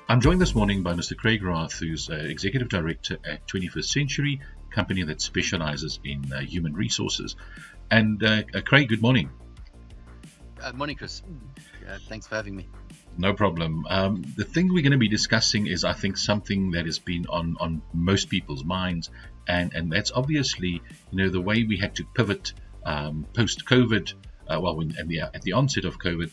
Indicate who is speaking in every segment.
Speaker 1: I'm joined this morning by Mr. Craig Raath, who's Executive Director at 21st Century, a company that specializes in human resources. And Craig, good morning.
Speaker 2: Morning, Chris. Thanks for having me.
Speaker 1: No problem. The thing we're going to be discussing is, I think, something that has been on most people's minds, and that's obviously, the way we had to pivot post-COVID, at the onset of COVID,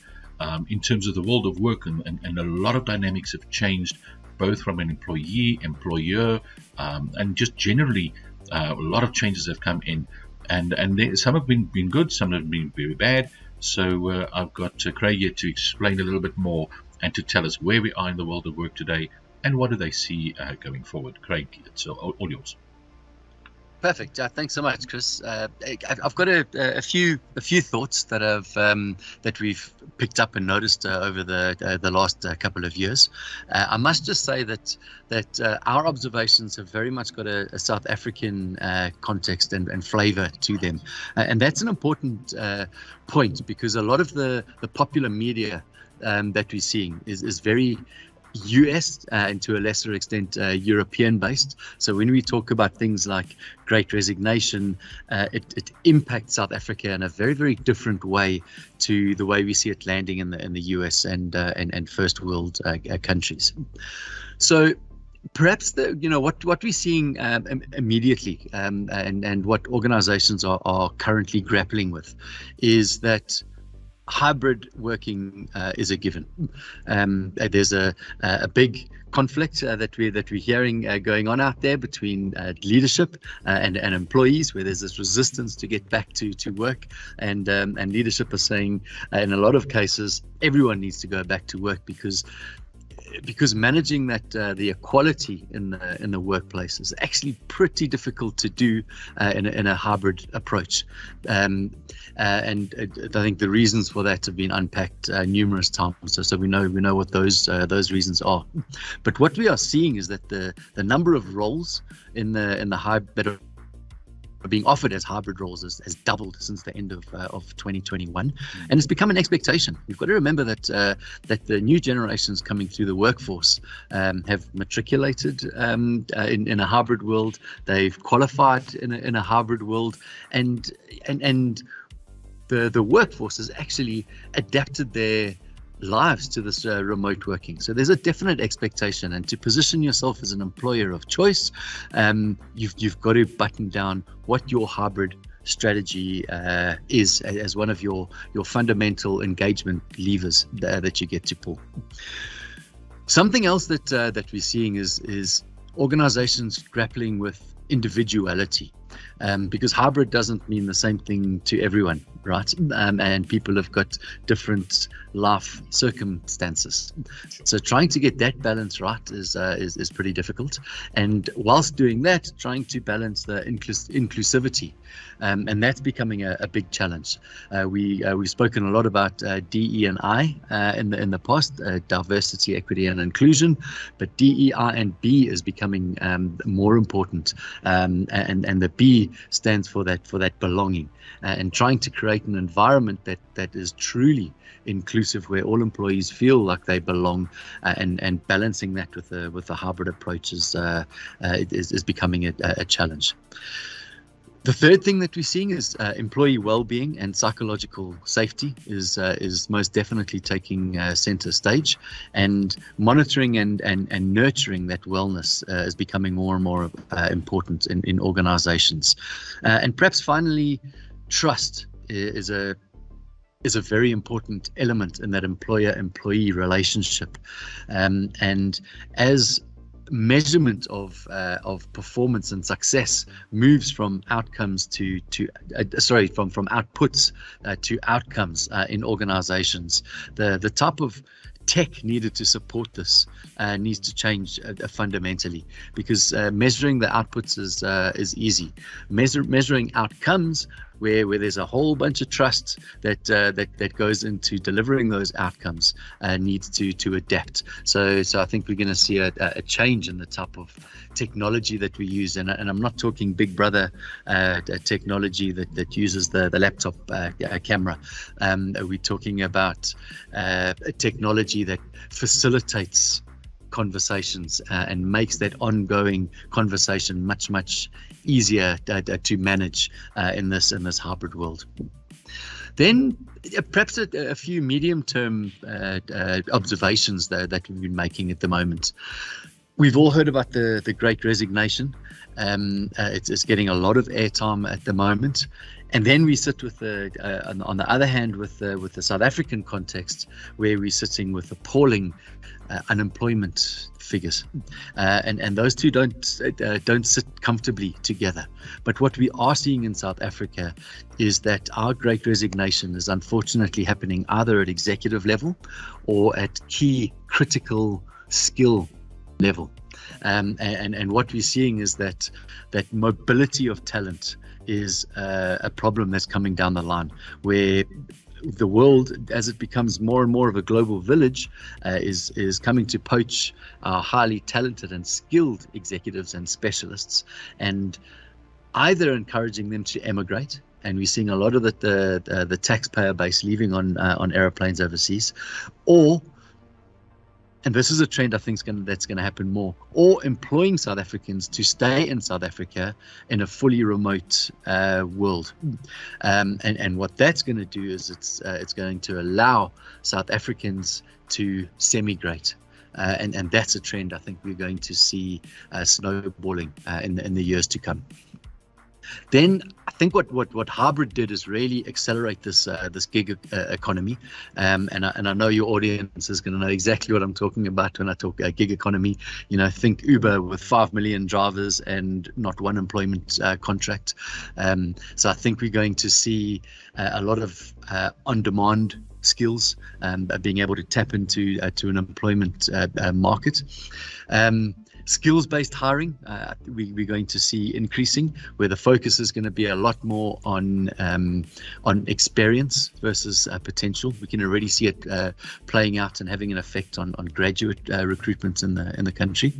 Speaker 1: in terms of the world of work, and a lot of dynamics have changed, both from an employee, employer, and just generally, a lot of changes have come in, and some have been good, some have been very bad. So I've got Craig here to explain a little bit more and to tell us where we are in the world of work today and what do they see going forward. Craig, it's all yours.
Speaker 2: Perfect. Thanks so much, Chris. I've got a few thoughts that we've picked up and noticed over the last couple of years. I must just say that our observations have very much got a South African context and flavour to them, and that's an important point, because a lot of the popular media that we're seeing is very US and to a lesser extent European based. So when we talk about things like Great Resignation, it impacts South Africa in a very, very different way to the way we see it landing in the US and first world countries. So perhaps what we're seeing immediately and what organizations are currently grappling with is that hybrid working is a given. There's a big conflict that we're hearing going on out there between leadership and employees, where there's this resistance to get back to work, and leadership is saying in a lot of cases everyone needs to go back to work because managing that the equality in the workplace is actually pretty difficult to do in a hybrid approach, and I think the reasons for that have been unpacked numerous times. So we know what those reasons are. But what we are seeing is that the number of roles in the hybrid that are being offered as hybrid roles has doubled since the end of 2021, and it's become an expectation. We've got to remember that the new generations coming through the workforce have matriculated in a hybrid world. They've qualified in a hybrid world, and the workforce has actually adapted their lives to this remote working. So there's a definite expectation, and to position yourself as an employer of choice, you've got to button down what your hybrid strategy is as one of your fundamental engagement levers that you get to pull. Something else that we're seeing is organizations grappling with individuality, because hybrid doesn't mean the same thing to everyone, right? And people have got different life circumstances. So trying to get that balance right is pretty difficult. And whilst doing that, trying to balance the inclusivity, and that's becoming a big challenge. We've spoken a lot about DE&I in the past, diversity, equity, and inclusion, but DEI and B is becoming more important, and the B stands for that belonging, and trying to create an environment that is truly inclusive, where all employees feel like they belong, and balancing that with the hybrid approach is becoming a challenge. The third thing that we're seeing is employee well-being and psychological safety is most definitely taking center stage, and monitoring and nurturing that wellness is becoming more and more important in organizations. And perhaps finally, trust is a very important element in that employer-employee relationship, and as measurement of performance and success moves from outcomes from outputs to outcomes in organizations, the type of tech needed to support this needs to change fundamentally, because measuring the outputs is easy. Measuring outcomes, where there's a whole bunch of trust that goes into delivering those outcomes, needs to adapt. So I think we're going to see a change in the type of technology that we use, and I'm not talking Big Brother technology that uses the laptop camera. We're talking about technology that facilitates conversations and makes that ongoing conversation much easier to manage in this hybrid world. Then perhaps a few medium-term observations that we've been making at the moment. We've all heard about the Great Resignation. It's getting a lot of airtime at the moment. And then we sit with on the other hand, with the South African context, where we're sitting with appalling unemployment figures, and those two don't sit comfortably together. But what we are seeing in South Africa is that our Great Resignation is unfortunately happening either at executive level or at key critical skill level. And what we're seeing is that mobility of talent is a problem that's coming down the line, where the world, as it becomes more and more of a global village, is coming to poach our highly talented and skilled executives and specialists, and either encouraging them to emigrate. And we're seeing a lot of the taxpayer base leaving on aeroplanes overseas, or, and this is a trend I think that's going to happen more, or employing South Africans to stay in South Africa in a fully remote world. And what that's going to do is it's going to allow South Africans to semigrate. And that's a trend I think we're going to see snowballing in the years to come. Then I think what hybrid did is really accelerate this gig economy, and I know your audience is going to know exactly what I'm talking about when I talk gig economy. Think Uber with 5 million drivers and not one employment contract. So I think we're going to see a lot of on-demand skills, being able to tap into an employment market. Skills-based hiring, we're going to see increasing, where the focus is going to be a lot more on experience versus potential. We can already see it playing out and having an effect on graduate recruitment in the country.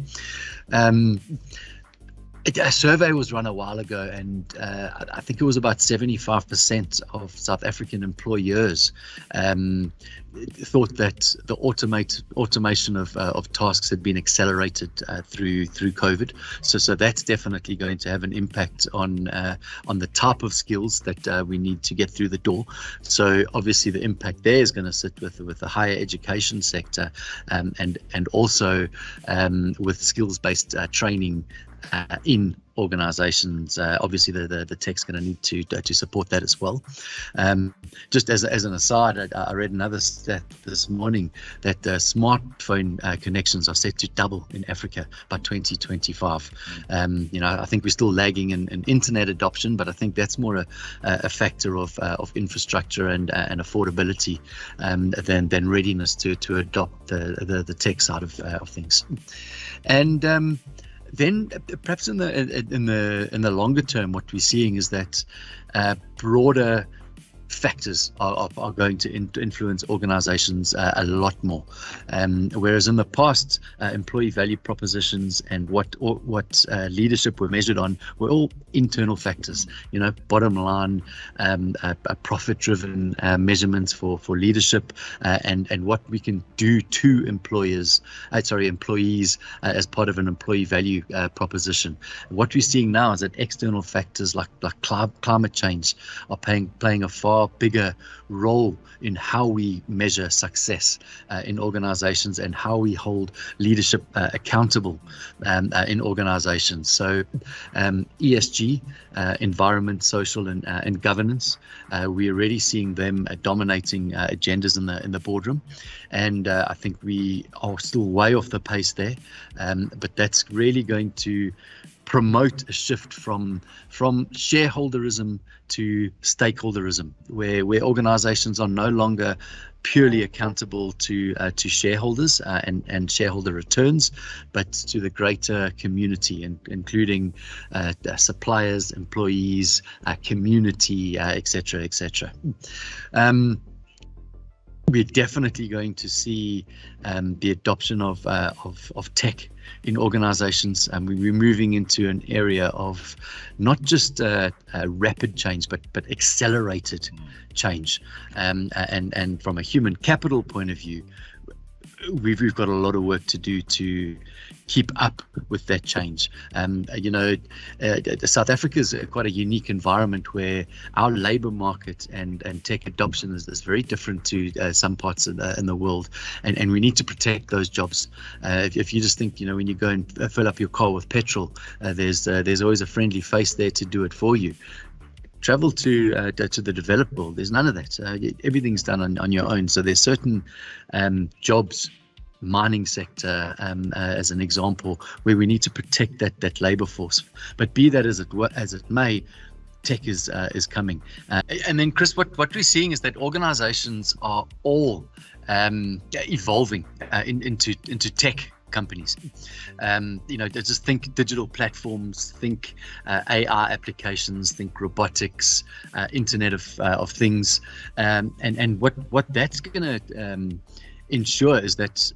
Speaker 2: A survey was run a while ago, and I think it was about 75% of South African employers thought that the automation of tasks had been accelerated through COVID. So that's definitely going to have an impact on the type of skills that we need to get through the door. So obviously the impact there is going to sit with the higher education sector, and also with skills-based training in organizations. Obviously the tech's going to need to support that as well. Just as an aside, I read another stat this morning that smartphone connections are set to double in Africa by 2025. I think we're still lagging in internet adoption, but I think that's more a factor of infrastructure and affordability than readiness to adopt the tech side of things. And then perhaps in the longer term, what we're seeing is that broader factors are going to influence organizations a lot more. Whereas in the past, employee value propositions and what leadership were measured on were all internal factors, bottom line, profit-driven measurements for leadership, and what we can do to employees as part of an employee value proposition. What we're seeing now is that external factors like climate change are playing a far bigger role in how we measure success in organizations and how we hold leadership accountable in organizations. So ESG, environment, social and governance, we're already seeing them dominating agendas in the boardroom, and I think we are still way off the pace there, but that's really going to promote a shift from shareholderism to stakeholderism, where organizations are no longer purely accountable to shareholders and shareholder returns, but to the greater community, including suppliers, employees, community, etc., etc. We're definitely going to see the adoption of tech in organizations, and we're moving into an area of not just rapid change, but accelerated change. And from a human capital point of view, we've got a lot of work to do to keep up with that change. South Africa is quite a unique environment where our labor market and tech adoption is very different to some parts in the world, and we need to protect those jobs. If you just think, when you go and fill up your car with petrol, there's always a friendly face there to do it for you. Travel to the developed world, there's none of that. Everything's done on your own. So there's certain jobs, mining sector as an example, where we need to protect that labor force. But be that as it may, tech is coming. And then, Chris, what we're seeing is that organizations are all evolving into tech companies. Just think digital platforms, think AI applications, think robotics, Internet of Things, and what that's going to ensure is that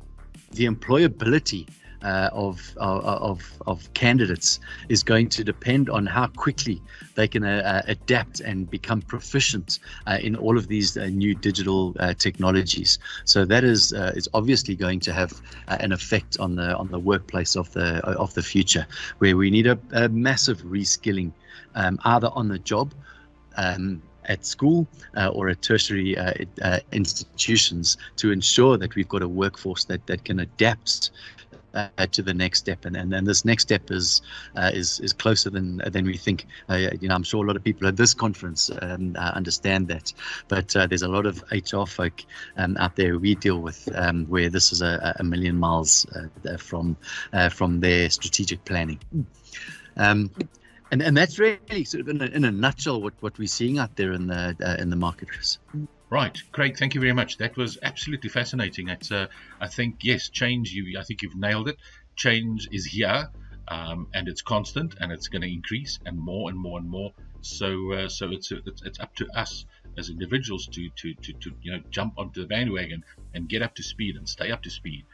Speaker 2: the employability of candidates is going to depend on how quickly they can adapt and become proficient in all of these new digital technologies. So that is obviously going to have an effect on the workplace of the future, where we need a massive reskilling, either on the job, at school or at tertiary institutions, to ensure that we've got a workforce that can adapt to the next step, and this next step is closer than we think. I'm sure a lot of people at this conference understand that, but there's a lot of HR folk out there we deal with where this is a million miles from their strategic planning. And that's really sort of in a nutshell what we're seeing out there in the market, Chris.
Speaker 1: Right, Craig, thank you very much. That was absolutely fascinating. It's, I think, yes, change. I think you've nailed it. Change is here, and it's constant, and it's going to increase, and more and more and more. So it's up to us as individuals to jump onto the bandwagon and get up to speed and stay up to speed.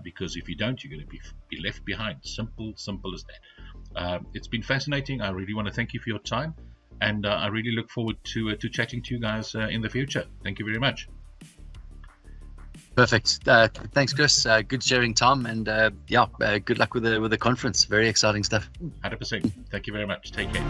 Speaker 1: Because if you don't, you're going to be left behind. Simple as that. It's been fascinating. I really want to thank you for your time. And I really look forward to chatting to you guys in the future. Thank you very much.
Speaker 2: Perfect. Thanks, Chris. Good sharing, Tom. And good luck with the conference. Very exciting stuff.
Speaker 1: 100%. Thank you very much. Take care.